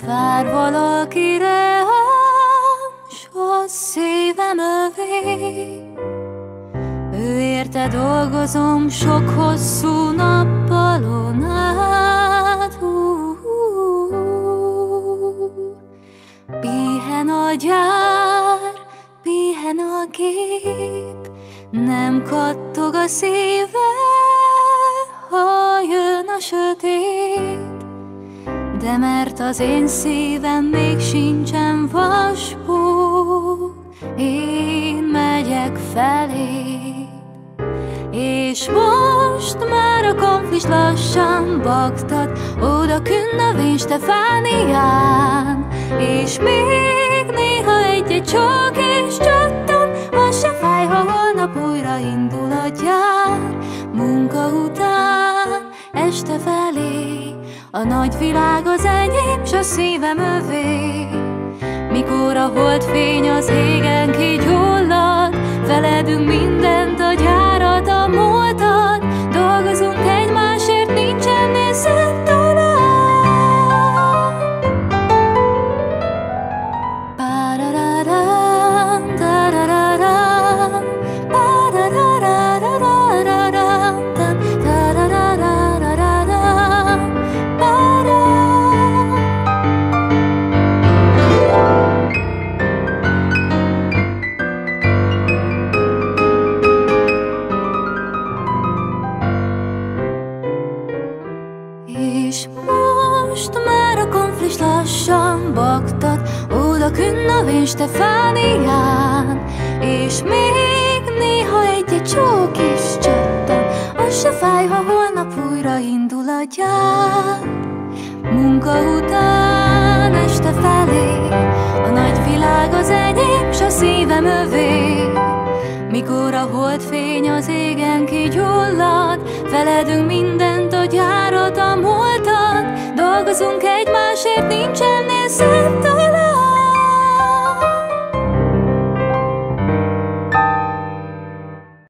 Vár valakire, s a szívem övé. Ő érte dolgozom sok hosszú nappalon át. Pihen a gyár, pihen a gép, nem kattog a szíve, ha jön a sötét. De mert az én szívem még sincsen vaspó, én megyek felé. És most már a konflis lassan baktat, oda künn a vén Stefánián. És még néha egy-egy csók és csattan, az se fáj, ha holnap újra indul a gyár. Munka után este felé, a nagy világ az enyém, s a szívem övé. Mikor a holdfény az égen kigyullad, feledünk mindent, a gyárat, a múltat, dolgozunk egymásért, nincs ennél szebb dolog. És most már a konflis lassan baktat, oda künn a vén Stefánián. És még néha egy-egy csók is csattan, az se fáj, ha holnap újra indul a gyár. Munka után este felé, a nagy világ az enyém, s a szívem övé. Mikor a holdfény az égen kigyullad, feledünk mindent, a gyárat, a múltat, dolgozunk egymásért, nincs ennél szebb dolog.